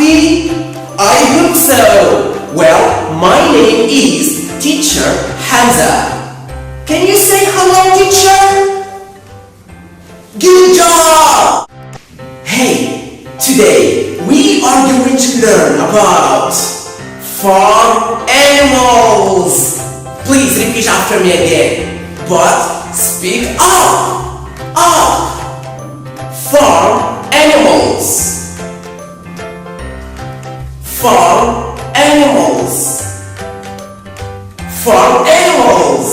happy? I hope so. Well, my name is Teacher Hamza. Can you say hello, teacher? Good job! Hey, today we are going to learn about farm animals. Please repeat after me again, but speak up. Up. Farm animals. Farm animals. Farm animals.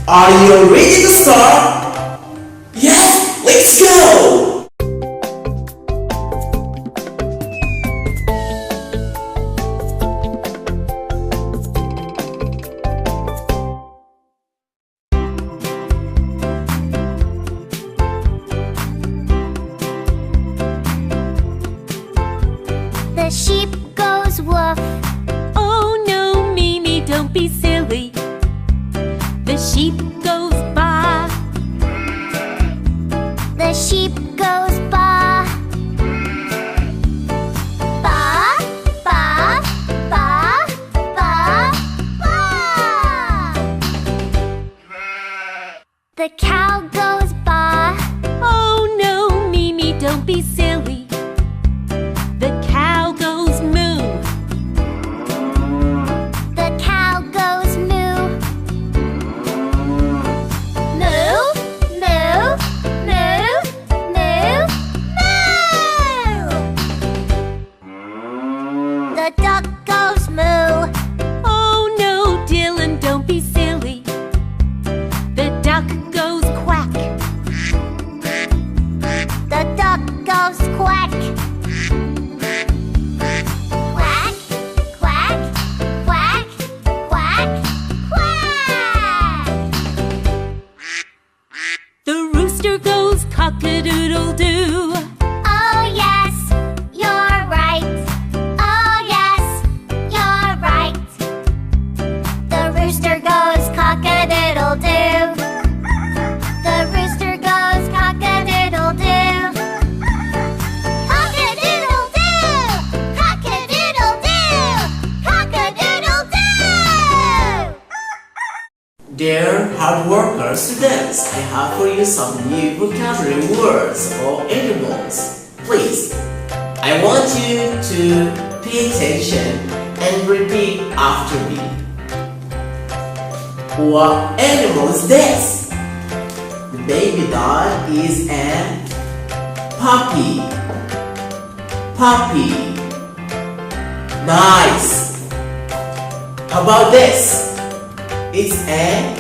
Are you ready to start? Yes, let's go! The sheep goes woof. Oh no, Mimi, don't be silly. The sheep goes baa. The sheep goes baa. Baa, baa, baa, baa, baa. The cow goes baa. Oh no, Mimi, don't be silly. The cow goes moo. The cow goes moo. Moo, moo, moo, moo, moo. The duck goes moo. Oh no, Dylan, don't be silly. The duck goes quack. The duck goes quack. Quack, quack, quack, quack, quack. The rooster goes cock-a-doodle-doo. Oh yes, you're right. Oh yes, you're right. The rooster goes cock-a-doodle-doo. The rooster goes cock-a-doodle-doo. Cock-a-doodle-doo! Cock-a-doodle-doo! Cock-a-doodle-doo! Dear hard worker students, I have for you some new vocabulary words for animals. Please, I want you to pay attention and repeat after me. What animal is this? The baby dog is a puppy. Puppy. Nice. How about this? It's a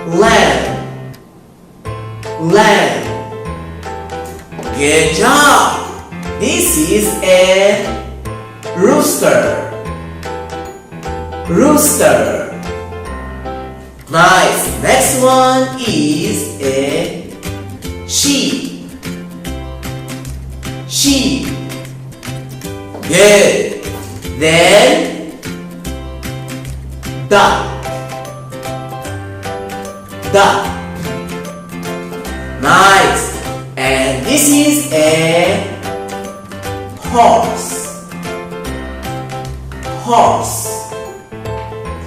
lamb. Lamb. Good job. This is a rooster. Rooster. Nice. Next one is a sheep. Sheep. Good. Then duck. Duck. Nice. And this is a horse. Horse.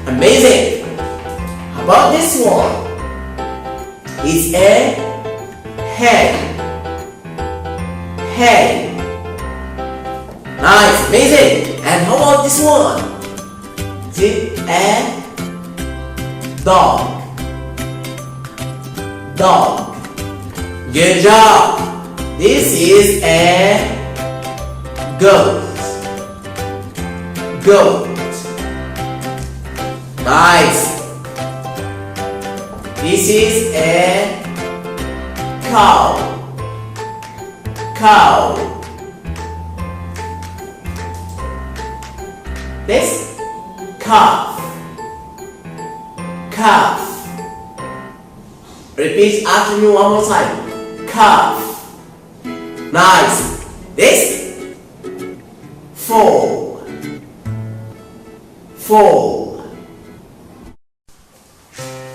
Amazing. How about this one? It's a hen. Hen. Nice. Amazing. And how about this one? It's a dog. Dog. Good job. This is a goat. Goat. Nice. This is a cow. Cow. This calf. Calf. Repeat after me one more time. Calf. Nice. This foal. Foal.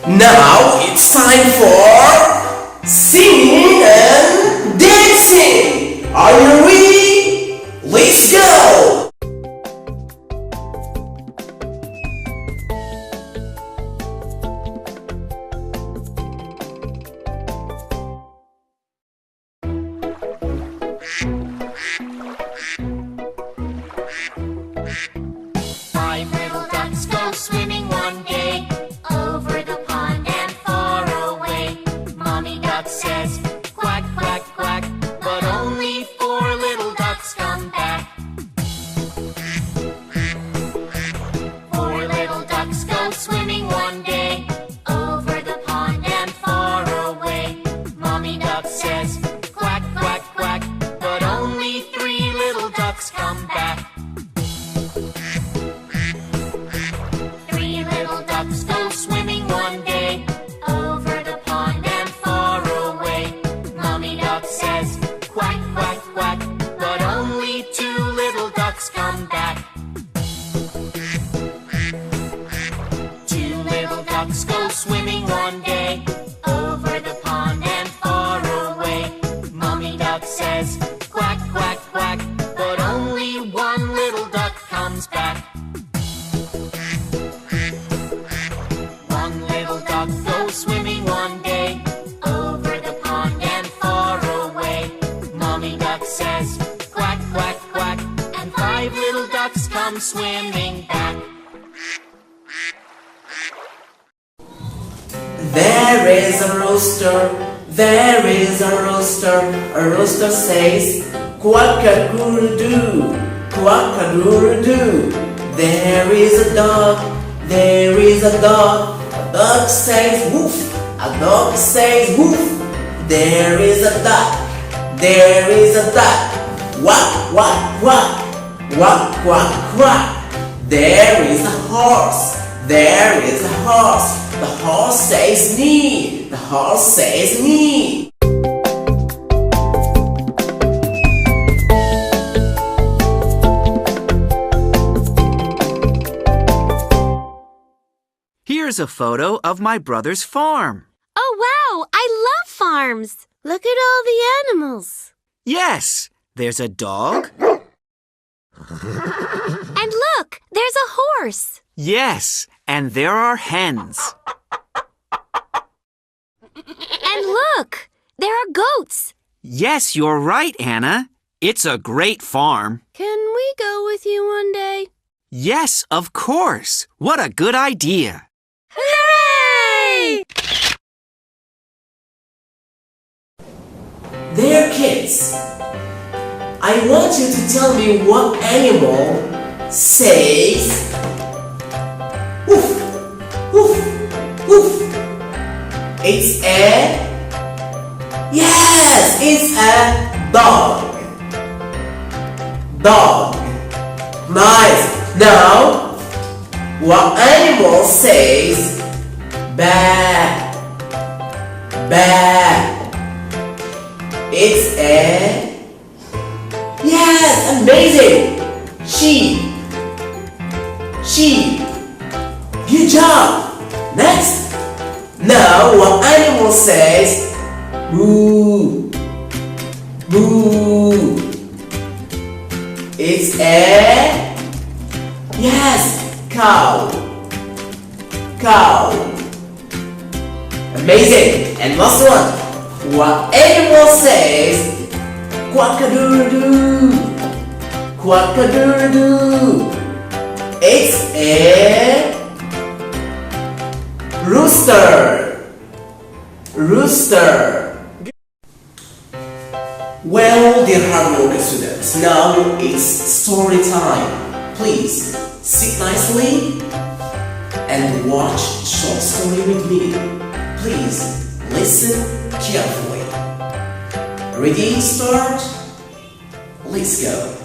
Now it's time for singing and dancing. Are you ready? Let's go! ducks go swimming one day, over the pond and far away. Mommy duck says, quack, quack, quack, but only one little duck comes back. One little duck goes swimming one day, over the pond and far away. Mommy duck says, quack, quack, quack, and 5 little ducks come swimming back. There is a rooster, there is a rooster. A rooster says, quack-a-doodle-doo, quack-a-doodle-doo. There is a dog, there is a dog. A dog says woof, a dog says woof. There is a duck, there is a duck. Quack, quack, quack, quack, quack, quack. There is a horse, there is a horse. The horse says me, the horse says me. Here's a photo of my brother's farm. Oh, wow! I love farms! Look at all the animals. Yes, there's a dog. And look, there's a horse. Yes, and there are hens. And look, there are goats. Yes, you're right, Anna. It's a great farm. Can we go with you one day? Yes, of course. What a good idea. Hooray! There, kids. I want you to tell me what animal says woof, woof, woof. It's it's a dog. Dog. Nice. Now, what animal says ba? Ba. It's yes, amazing. Sheep. Sheep. Good job. Next. Now, what animal says moo? Moo. It's yes, cow. Cow. Amazing. And last one. What animal says quack-a-doodle-doo? Quack-a-doodle-doo. It's rooster. Rooster. Well, dear hard-working students, now it's story time. Please sit nicely and watch short story with me. Please listen carefully. Ready? Start? Let's go.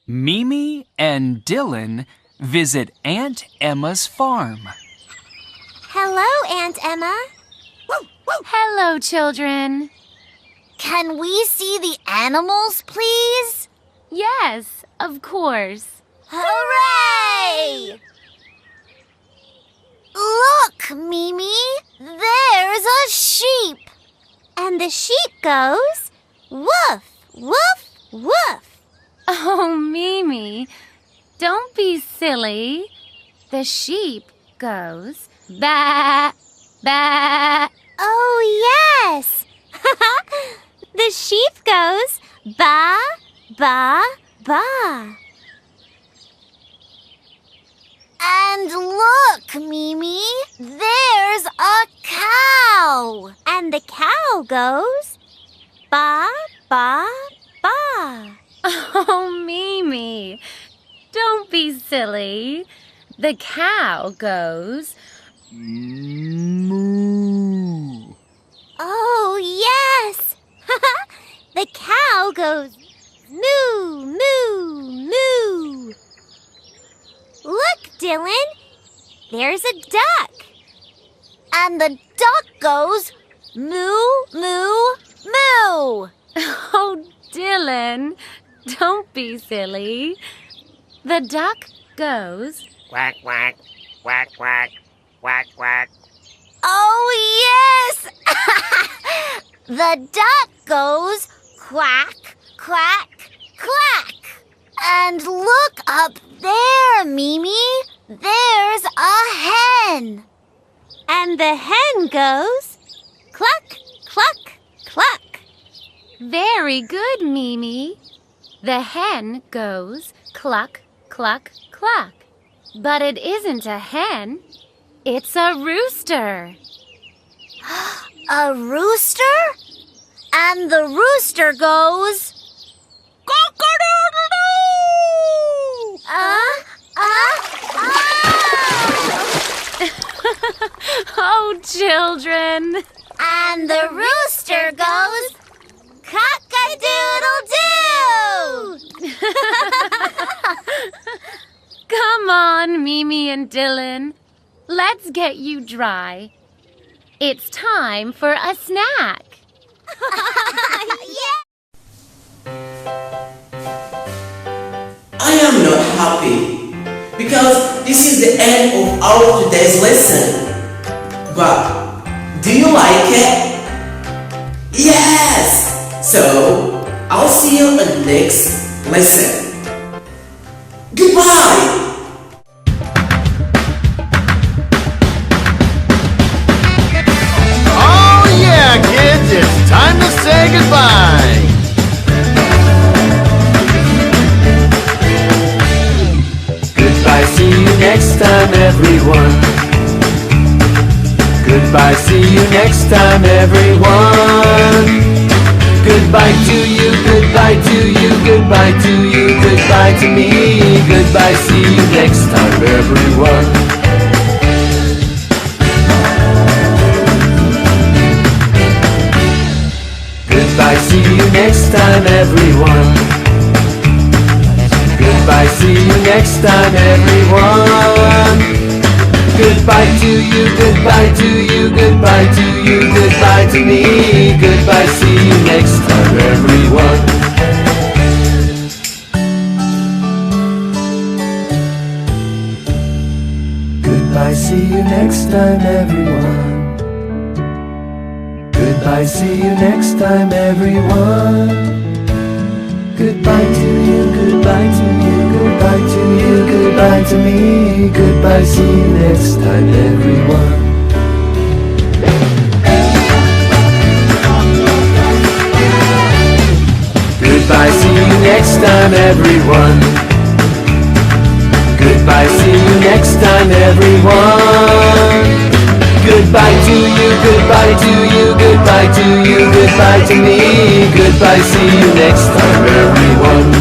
Mimi and Dylan visit Aunt Emma's farm. Hello, Aunt Emma. Hello, children. Can we see the animals, please? Yes, of course. Hooray! Look, Mimi, there's a sheep. And the sheep goes, woof, woof, woof. Oh, Mimi, don't be silly. The sheep goes ba, ba. Oh, yes. The sheep goes ba, ba, ba. And look, Mimi, there's a cow. And the cow goes ba, ba, ba. Oh, Mimi, don't be silly. The cow goes Moo. Oh, yes. The cow goes moo, moo, moo. Look, Dylan, there's a duck. And the duck goes Moo, moo, moo. Oh, Dylan, don't be silly. The duck goes Quack, quack, quack, quack, quack, quack. Oh, yes! The duck goes quack, quack, quack. And look up there, Mimi. There's a hen. and the hen goes cluck, cluck, cluck. Very good, Mimi. The hen goes cluck, cluck, cluck. But it isn't a hen. It's a rooster. A rooster? And the rooster goes cock-a-doodle-doo! Oh, children. And the rooster goes cock-a-doodle-doo! Come on, Mimi and Dylan. Let's get you dry. It's time for a snack. Yeah. I am not happy because this is the end of our today's lesson. But do you like it? Yes! So I'll see you in the next lesson. Goodbye! Oh yeah, kids, it's time to say goodbye. Goodbye, see you next time, everyone. Goodbye, see you next time, everyone. Goodbye to you, goodbye to you, goodbye to you, goodbye to me. Goodbye, see you next time, everyone. Goodbye, see you next time, everyone. Goodbye, see you next time, everyone. Goodbye to you, goodbye to you, goodbye to you, goodbye to me. Goodbye, see you next time, everyone. Goodbye, see you next time, everyone. Goodbye, see you next time, everyone. Goodbye to you, goodbye to you, goodbye to you, goodbye to me. Goodbye, see you next time, everyone. Goodbye, see you next time, everyone. Goodbye, see you next time, everyone. Goodbye to you, goodbye to you, goodbye to you, goodbye to me. Goodbye, see you next time, everyone.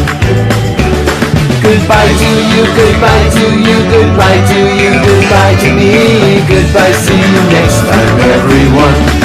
Goodbye to you, goodbye to you, goodbye to you, goodbye to me. Goodbye, see you next time, everyone.